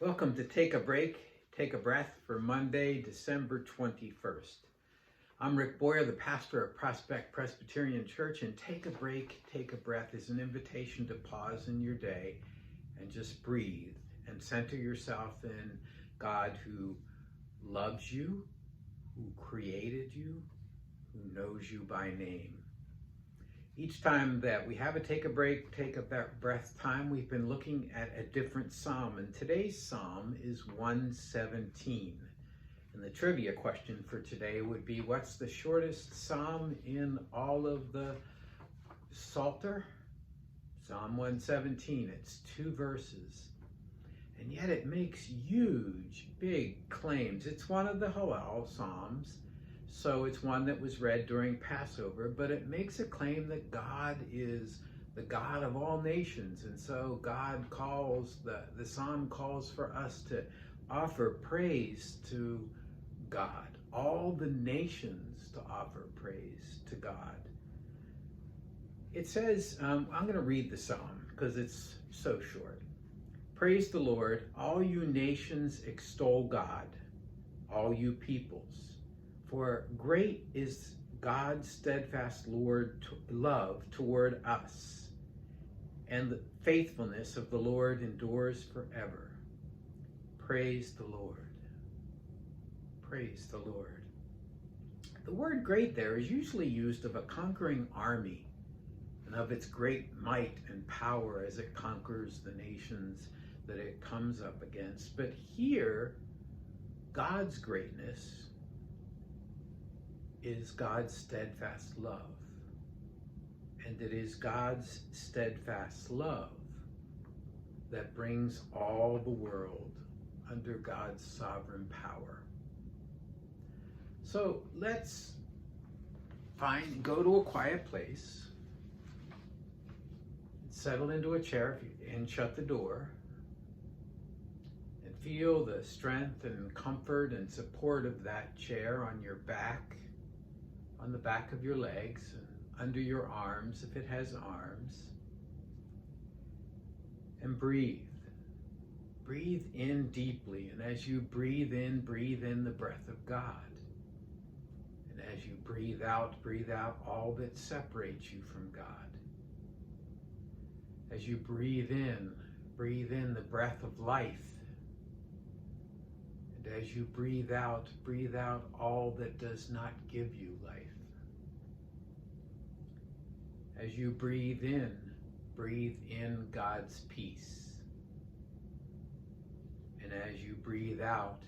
Welcome to Take a Break, Take a Breath for Monday, December 21st. I'm Rick Boyer, the pastor of Prospect Presbyterian Church, and Take a Break, Take a Breath is an invitation to pause in your day and just breathe and center yourself in God who loves you, who created you, who knows you by name. Each time that we have a Take a Break, Take a Breath time, we've been looking at a different psalm, and today's psalm is 117. And the trivia question for today would be, what's the shortest psalm in all of the Psalter? Psalm 117, it's 2 verses. And yet it makes huge, big claims. It's one of the Hallel psalms. So it's one that was read during Passover, but it makes a claim that God is the God of all nations. And so God calls, the psalm calls for us to offer praise to God. All the nations to offer praise to God. It says, I'm going to read the psalm because it's so short. Praise the Lord, all you nations extol God, all you peoples. For great is God's steadfast love toward us, and the faithfulness of the Lord endures forever. Praise the Lord. Praise the Lord. The word great there is usually used of a conquering army and of its great might and power as it conquers the nations that it comes up against. But here, God's greatness is God's steadfast love. And it is God's steadfast love that brings all the world under God's sovereign power. So let's go to a quiet place, settle into a chair and shut the door, and feel the strength and comfort and support of that chair on your back, on the back of your legs, and under your arms if it has arms. And breathe. Breathe in deeply, and as you breathe in the breath of God. And as you breathe out all that separates you from God. As you breathe in the breath of life. And as you breathe out all that does not give you life. As you breathe in God's peace. And as you breathe out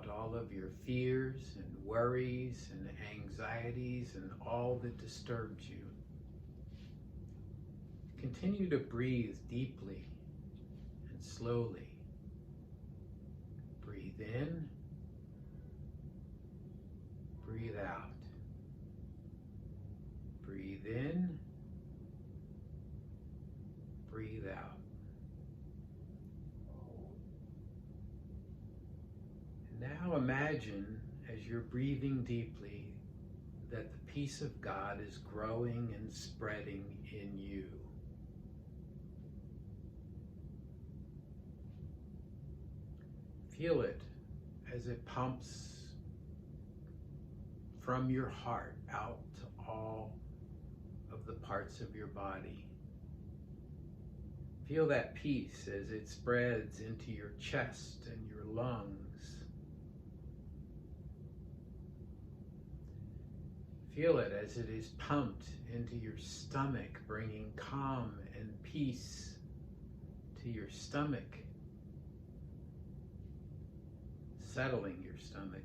all of your fears and worries and anxieties and all that disturbs you. Continue to breathe deeply and slowly. Breathe in, breathe out. Breathe in, breathe out. And now imagine, as you're breathing deeply, that the peace of God is growing and spreading in you. Feel it as it pumps from your heart out to all of the parts of your body. Feel that peace as it spreads into your chest and your lungs. Feel it as it is pumped into your stomach, bringing calm and peace to your stomach, settling your stomach.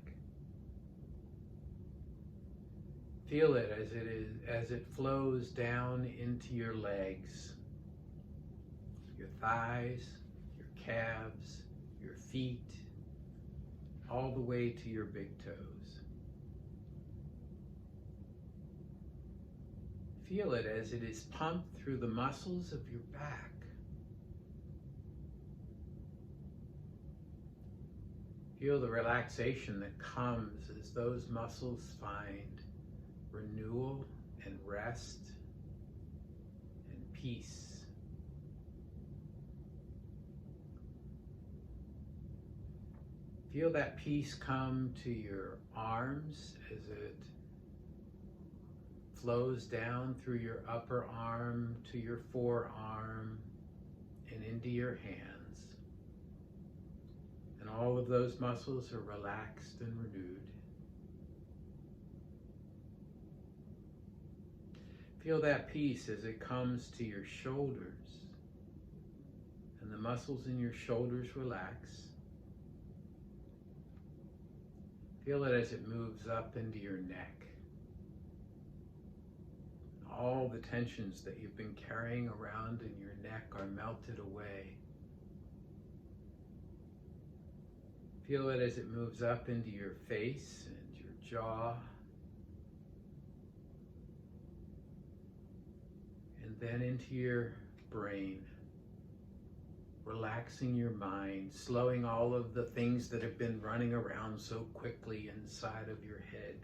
Feel it as it flows down into your legs, your thighs, your calves, your feet, all the way to your big toes. Feel it as it is pumped through the muscles of your back. Feel the relaxation that comes as those muscles find renewal and rest and peace. Feel that peace come to your arms as it flows down through your upper arm to your forearm and into your hands. And all of those muscles are relaxed and renewed. Feel that peace as it comes to your shoulders, and the muscles in your shoulders relax. Feel it as it moves up into your neck. All the tensions that you've been carrying around in your neck are melted away. Feel it as it moves up into your face and your jaw. And then into your brain. Relaxing your mind, slowing all of the things that have been running around so quickly inside of your head.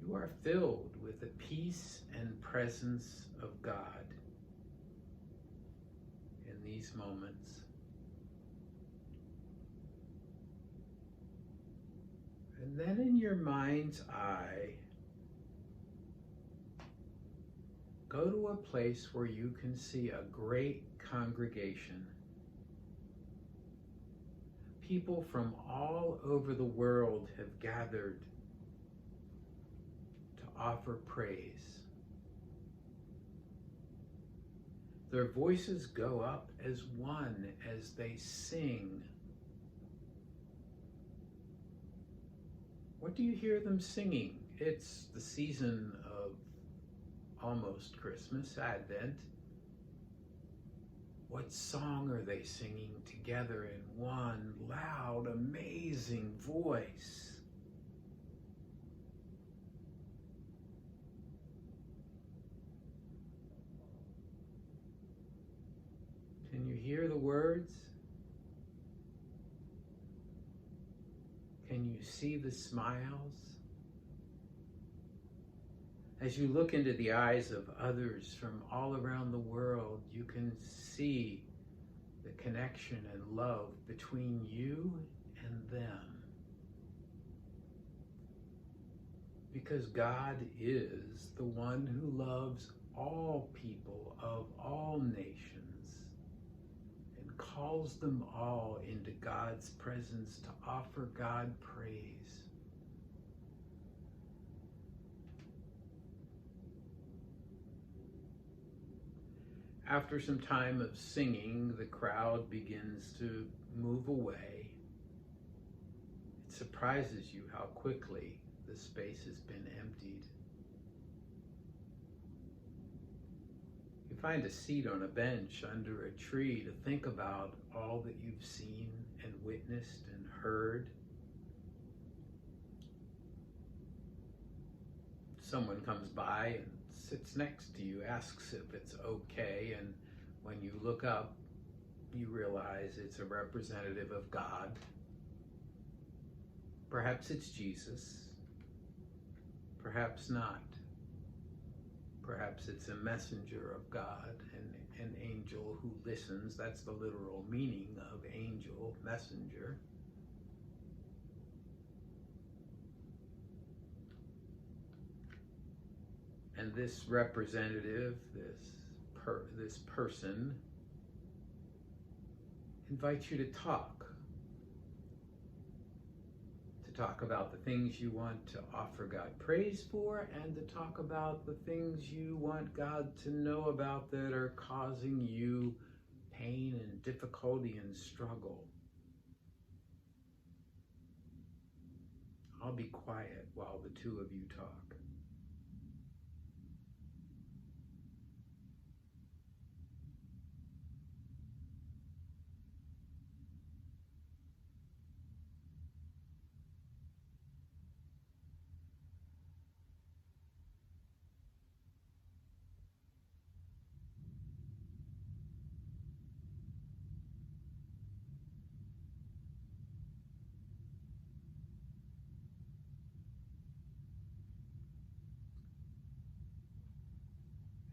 You are filled with the peace and presence of God in these moments. And then in your mind's eye, go to a place where you can see a great congregation. People from all over the world have gathered to offer praise. Their voices go up as one as they sing. What do you hear them singing? It's the season of almost Christmas, Advent. What song are they singing together in one loud, amazing voice? Can you hear the words? Can you see the smiles? As you look into the eyes of others from all around the world, you can see the connection and love between you and them. Because God is the one who loves all people of all nations and calls them all into God's presence to offer God praise. After some time of singing, the crowd begins to move away. It surprises you how quickly the space has been emptied. You find a seat on a bench under a tree to think about all that you've seen and witnessed and heard. Someone comes by and sits next to you, asks if it's okay, and when you look up, you realize it's a representative of God. Perhaps it's Jesus, perhaps not. Perhaps it's a messenger of God, an angel who listens. That's the literal meaning of angel, messenger. And this representative, this person, invites you to talk about the things you want to offer God praise for, and to talk about the things you want God to know about that are causing you pain and difficulty and struggle. I'll be quiet while the two of you talk.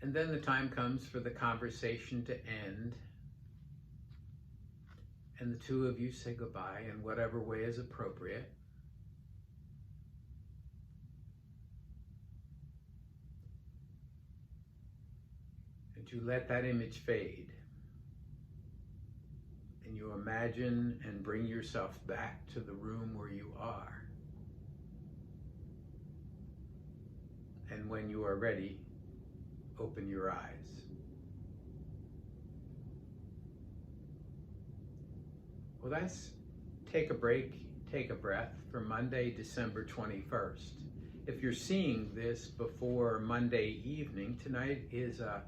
And then the time comes for the conversation to end. and the two of you say goodbye in whatever way is appropriate. And you let that image fade. And you imagine and bring yourself back to the room where you are. And when you are ready, open your eyes. Well, that's Take a Break, Take a Breath for Monday, December 21st. If you're seeing this before Monday evening, tonight is a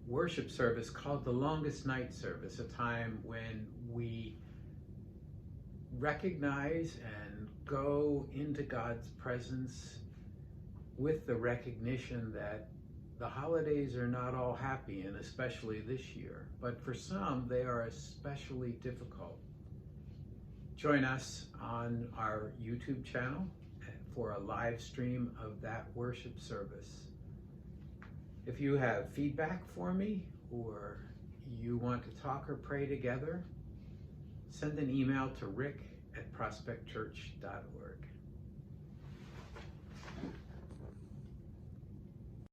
worship service called the Longest Night Service, a time when we recognize and go into God's presence with the recognition that the holidays are not all happy, and especially this year, but for some they are especially difficult. Join us on our YouTube channel for a live stream of that worship service. If you have feedback for me, or you want to talk or pray together, send an email to rick@prospectchurch.org.